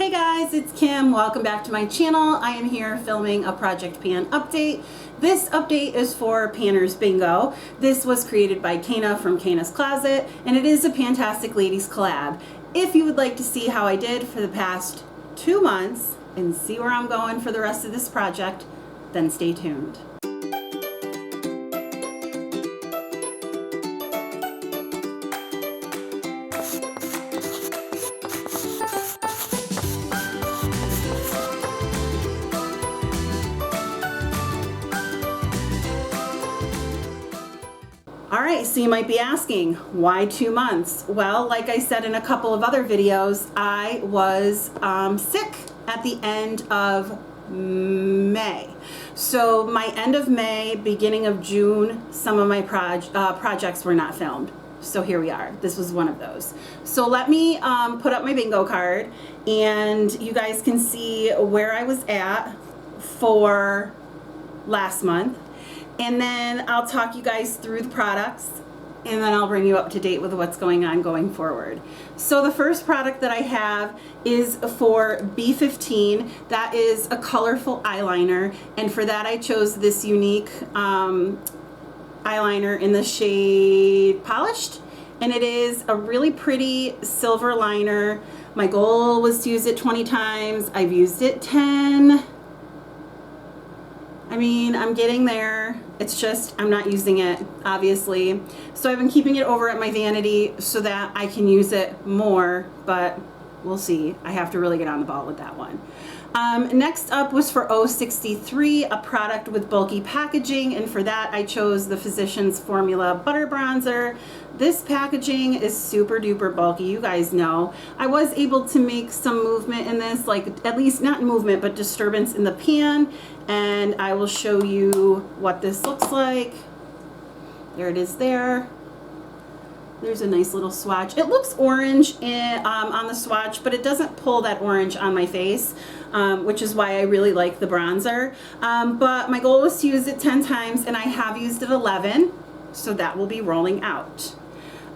Hey guys, it's Kim. Welcome back to my channel. I am here filming a Project Pan update. This update is for Panner's Bingo. This was created by Caena from Caena's Closet, and it is a Fantastic Ladies collab. If you would like to see how I did for the past 2 months and see where I'm going for the rest of this project, then stay tuned. Alright, so you might be asking, why 2 months? Well, like I said in a couple of other videos, I was sick at the end of May. So my end of May, beginning of June, some of my projects were not filmed. So here we are. This was one of those. So let me put up my bingo card and you guys can see where I was at for last month. And then I'll talk you guys through the products and then I'll bring you up to date with what's going on going forward. So the first product that I have is for B15. That is a colorful eyeliner, and for that I chose this unique eyeliner in the shade Polished, and it is a really pretty silver liner. My goal was to use it 20 times. I've used it 10. I mean, I'm getting there. It's just, I'm not using it, obviously. So I've been keeping it over at my vanity so that I can use it more, but we'll see. I have to really get on the ball with that one. Next up was for 063, a product with bulky packaging, and for that I chose the Physicians Formula Butter Bronzer. This packaging is super duper bulky, you guys know. I was able to make some movement in this, like at least not movement, but disturbance in the pan, and I will show you what this looks like. There it is there. There's a nice little swatch. It looks orange on the swatch, but it doesn't pull that orange on my face, which is why I really like the bronzer. But my goal was to use it 10 times, and I have used it 11, so that will be rolling out.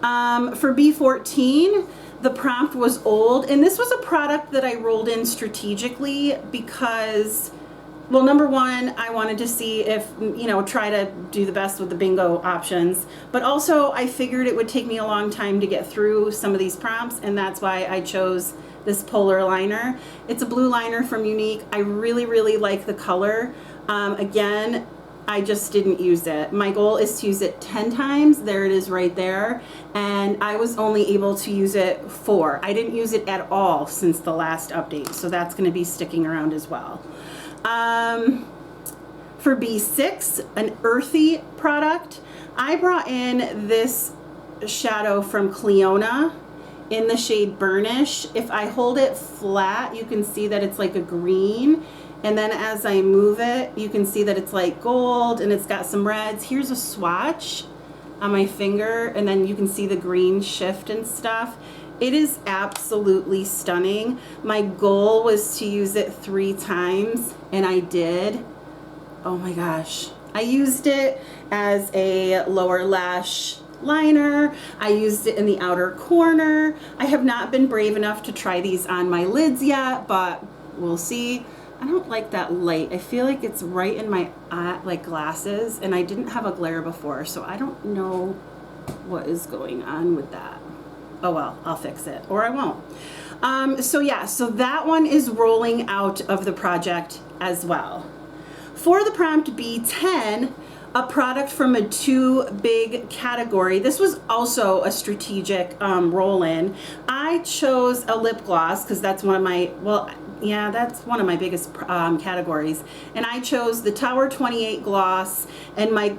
For B14, the prompt was old, and this was a product that I rolled in strategically because, well, number one, I wanted to see if, you know, try to do the best with the bingo options, but also I figured it would take me a long time to get through some of these prompts, and that's why I chose this polar liner. It's a blue liner from Unique. I really, really like the color. Again, I just didn't use it. My goal is to use it 10 times. There it is right there. And I was only able to use it 4. I didn't use it at all since the last update, so that's going to be sticking around as well. For B6, an earthy product, I brought in this shadow from Caena in the shade Burnish. If I hold it flat, you can see that it's like a green, and then as I move it, you can see that it's like gold and it's got some reds. Here's a swatch on my finger, and then you can see the green shift and stuff. It is absolutely stunning. My goal was to use it 3 times, and I did. Oh my gosh. I used it as a lower lash liner. I used it in the outer corner. I have not been brave enough to try these on my lids yet, but we'll see. I don't like that light. I feel like it's right in my like glasses, and I didn't have a glare before, so I don't know what is going on with that. Oh well, I'll fix it, or I won't. So yeah, so that one is rolling out of the project as well. For the prompt B10, a product from a 2 big category. This was also a strategic roll-in. I chose a lip gloss because that's one of my, well, yeah, that's one of my biggest categories. And I chose the Tower 28 gloss, and my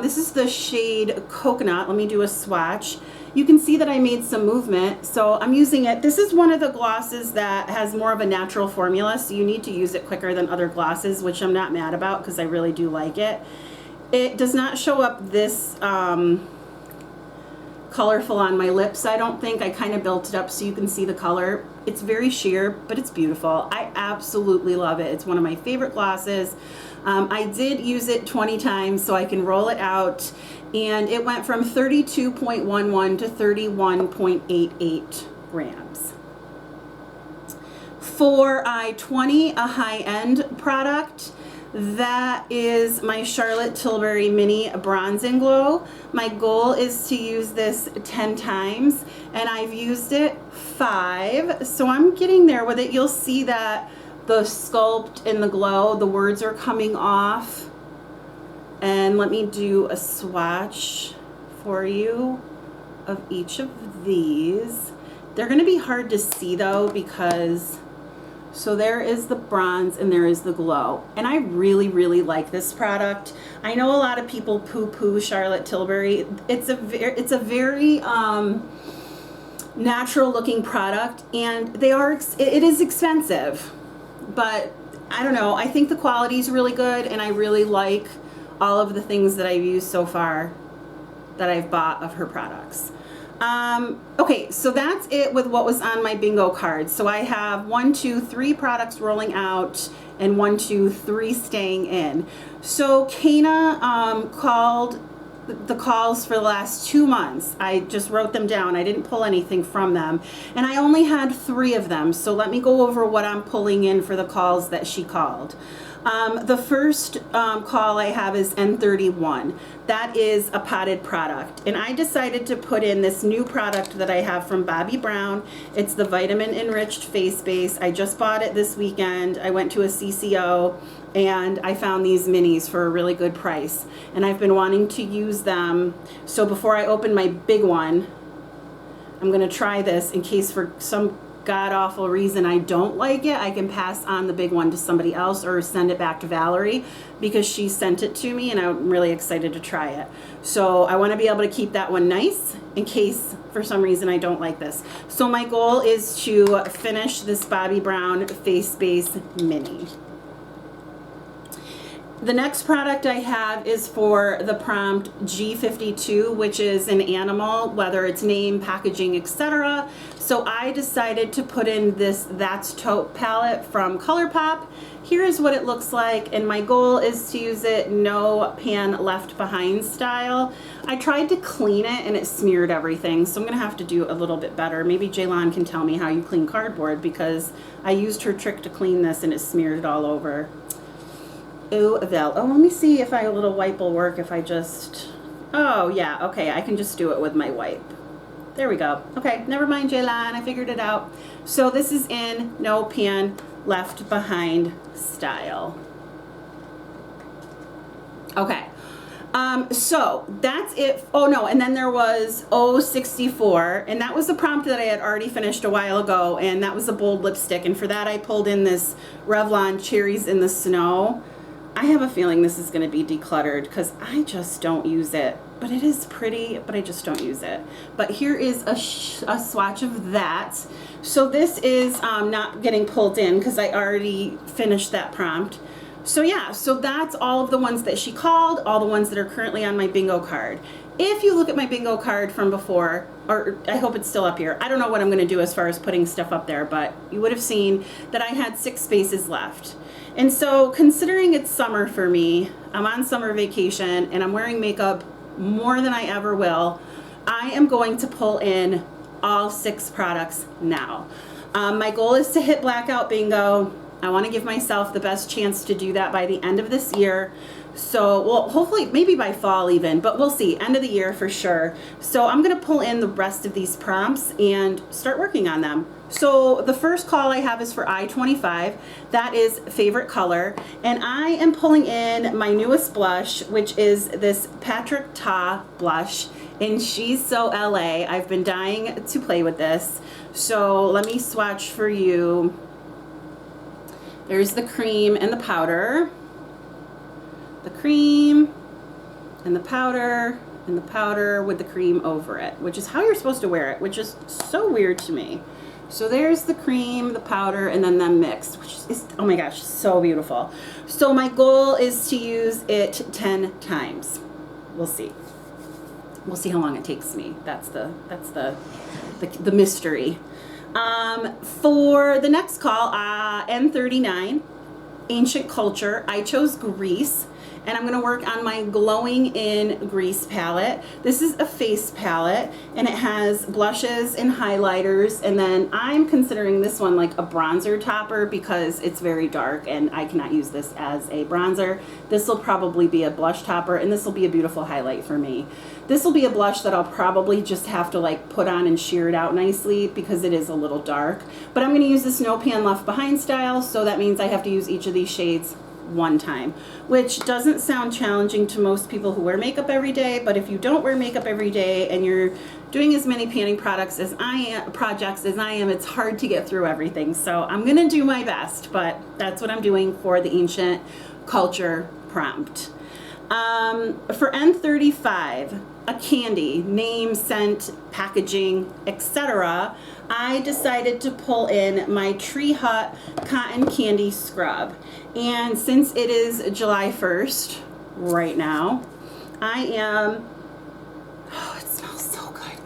this is the shade Coconut. Let me do a swatch. You can see that I made some movement, so I'm using it. This is one of the glosses that has more of a natural formula, so you need to use it quicker than other glosses, which I'm not mad about because I really do like it. It does not show up this colorful on my lips, I don't think. I kind of built it up so you can see the color. It's very sheer, but it's beautiful. I absolutely love it. It's one of my favorite glosses. I did use it 20 times so I can roll it out, and it went from 32.11 to 31.88 grams. For I-20, a high-end product, that is my Charlotte Tilbury Mini Bronze and Glow. My goal is to use this 10 times, and I've used it 5, so I'm getting there with it. You'll see that the sculpt and the glow, the words are coming off. And let me do a swatch for you of each of these. They're going to be hard to see though, because so there is the bronze and there is the glow, and I really, really like this product. I know a lot of people poo-poo Charlotte Tilbury. It's a very natural looking product, and it is expensive, but I don't know, I think the quality is really good, and I really like all of the things that I've used so far that I've bought of her products. Okay, so that's it with what was on my bingo card. So I have 1, 2, 3 products rolling out and 1, 2, 3 staying in. So Caena called the calls for the last 2 months. I just wrote them down. I didn't pull anything from them, and I only had 3 of them. So let me go over what I'm pulling in for the calls that she called. The first call I have is N31. That is a potted product, and I decided to put in this new product that I have from Bobbi Brown. It's the vitamin enriched face base. I just bought it this weekend. I went to a CCO and I found these minis for a really good price, and I've been wanting to use them. So before I open my big one, I'm gonna try this in case for some god-awful reason I don't like it. I can pass on the big one to somebody else or send it back to Valerie, because she sent it to me and I'm really excited to try it. So I want to be able to keep that one nice in case for some reason I don't like this. So my goal is to finish this Bobbi Brown Face Base Mini. The next product I have is for the prompt G52, which is an animal, whether it's name, packaging, etc. So I decided to put in this That's Taupe palette from ColourPop. Here's what it looks like, and my goal is to use it no pan left behind style. I tried to clean it and it smeared everything, so I'm gonna have to do a little bit better. Maybe Jaylon can tell me how you clean cardboard, because I used her trick to clean this and it smeared it all over. Oh, let me see if a little wipe will work if I just, oh yeah, okay, I can just do it with my wipe. There we go. Okay, never mind, Jaylon, I figured it out. So this is in no pan left behind style. Okay, so that's it. Oh no, and then there was 064, and that was the prompt that I had already finished a while ago, and that was a bold lipstick, and for that I pulled in this Revlon Cherries in the Snow. I have a feeling this is going to be decluttered because I just don't use it, but it is pretty, but I just don't use it. But here is a swatch of that. So this is not getting pulled in because I already finished that prompt. So yeah, so that's all of the ones that she called, all the ones that are currently on my bingo card. If you look at my bingo card from before, or I hope it's still up here, I don't know what I'm going to do as far as putting stuff up there, but you would have seen that I had 6 spaces left. And so considering it's summer for me, I'm on summer vacation and I'm wearing makeup more than I ever will, I am going to pull in all 6 products now. My goal is to hit blackout bingo. I want to give myself the best chance to do that by the end of this year. So, well, hopefully, maybe by fall even, but we'll see, end of the year for sure. So I'm going to pull in the rest of these prompts and start working on them. So the first call I have is for I-25. That is favorite color. And I am pulling in my newest blush, which is this Patrick Ta blush in She's So LA. I've been dying to play with this. So let me swatch for you. There's the cream and the powder. The cream and the powder with the cream over it, which is how you're supposed to wear it, which is so weird to me. So there's the cream, the powder, and then them mixed, which is, oh my gosh, so beautiful. So my goal is to use it 10 times. We'll see. We'll see how long it takes me. That's the mystery. For the next call, N39. Ancient Culture. I chose Greece, and I'm going to work on my Glowing in Grease palette. This is a face palette, and it has blushes and highlighters, and then I'm considering this one like a bronzer topper because it's very dark and I cannot use this as a bronzer. This will probably be a blush topper, and this will be a beautiful highlight for me. This will be a blush that I'll probably just have to like put on and sheer it out nicely because it is a little dark. But I'm going to use this No Pan Left Behind style, so that means I have to use each of these shades one time, which doesn't sound challenging to most people who wear makeup every day, but if you don't wear makeup every day and you're doing as many panning projects as I am, it's hard to get through everything. So I'm gonna do my best, but that's what I'm doing for the Ancient Culture prompt. For N35, a candy, name, scent, packaging, etc., I decided to pull in my Tree Hut Cotton Candy Scrub. And since it is July 1st right now, oh, it smells so good.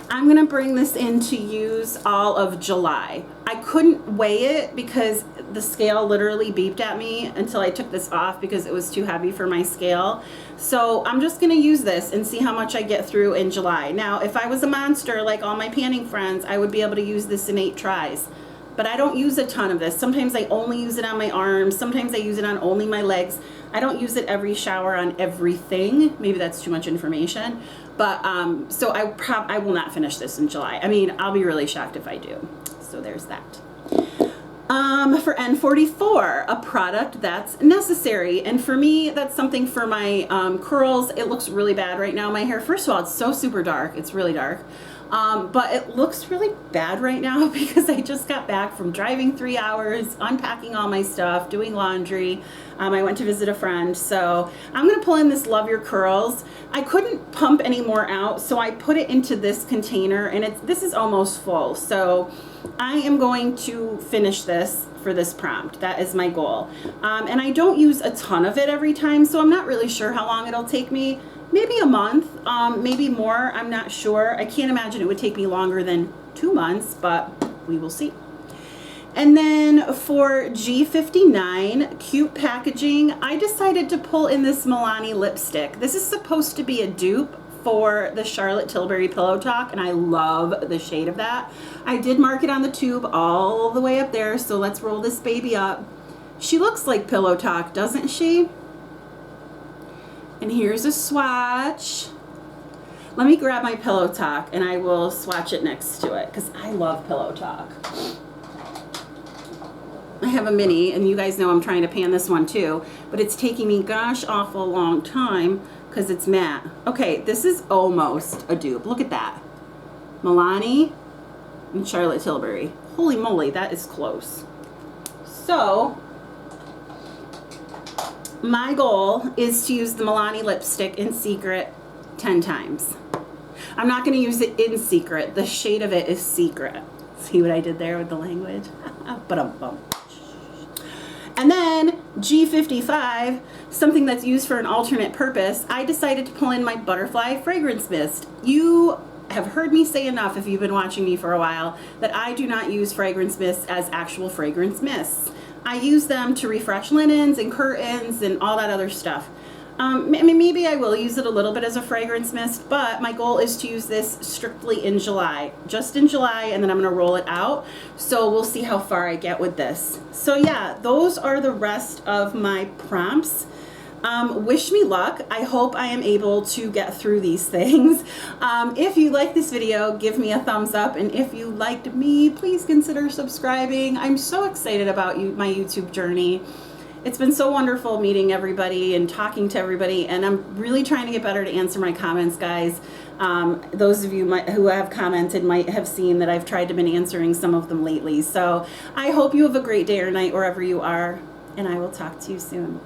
I'm gonna bring this in to use all of July. I couldn't weigh it because the scale literally beeped at me until I took this off because it was too heavy for my scale. So I'm just gonna use this and see how much I get through in July. Now, if I was a monster like all my panning friends, I would be able to use this in 8 tries. But I don't use a ton of this. Sometimes I only use it on my arms. Sometimes I use it on only my legs. I don't use it every shower on everything. Maybe that's too much information. But so I will not finish this in July. I mean, I'll be really shocked if I do. So there's that. For N44, a product that's necessary. And for me, that's something for my curls. It looks really bad right now. My hair, first of all, it's so super dark. It's really dark. But it looks really bad right now because I just got back from driving 3 hours, unpacking all my stuff, doing laundry. I went to visit a friend. So I'm going to pull in this Love Your Curls. I couldn't pump any more out, so I put it into this container, and this is almost full. So I am going to finish this for this prompt. That is my goal. And I don't use a ton of it every time, so I'm not really sure how long it'll take me. Maybe a month, maybe more, I'm not sure. I can't imagine it would take me longer than 2 months, but we will see. And then for G59, cute packaging, I decided to pull in this Milani lipstick. This is supposed to be a dupe for the Charlotte Tilbury Pillow Talk, and I love the shade of that. I did mark it on the tube all the way up there, so let's roll this baby up. She looks like Pillow Talk, doesn't she? And here's a swatch. Let me grab my Pillow Talk and I will swatch it next to it because I love Pillow Talk. I have a mini, and you guys know I'm trying to pan this one too, but it's taking me gosh awful long time because it's matte. Okay, this is almost a dupe. Look at that. Milani and Charlotte Tilbury. Holy moly, that is close. So my goal is to use the Milani lipstick in secret 10 times. I'm not going to use it in secret. The shade of it is secret. See what I did there with the language? Ba-dum-bum. And then G55, something that's used for an alternate purpose, I decided to pull in my Butterfly Fragrance Mist. You have heard me say enough if you've been watching me for a while that I do not use fragrance mists as actual fragrance mists. I use them to refresh linens and curtains and all that other stuff. Maybe I will use it a little bit as a fragrance mist, but my goal is to use this strictly in July. Just in July, and then I'm going to roll it out. So we'll see how far I get with this. So yeah, those are the rest of my prompts. Wish me luck. I hope I am able to get through these things. If you like this video, give me a thumbs up. And if you liked me, please consider subscribing. I'm so excited about my YouTube journey. It's been so wonderful meeting everybody and talking to everybody, and I'm really trying to get better to answer my comments, guys. Those of you who have commented might have seen that I've tried to been answering some of them lately. So I hope you have a great day or night wherever you are, and I will talk to you soon.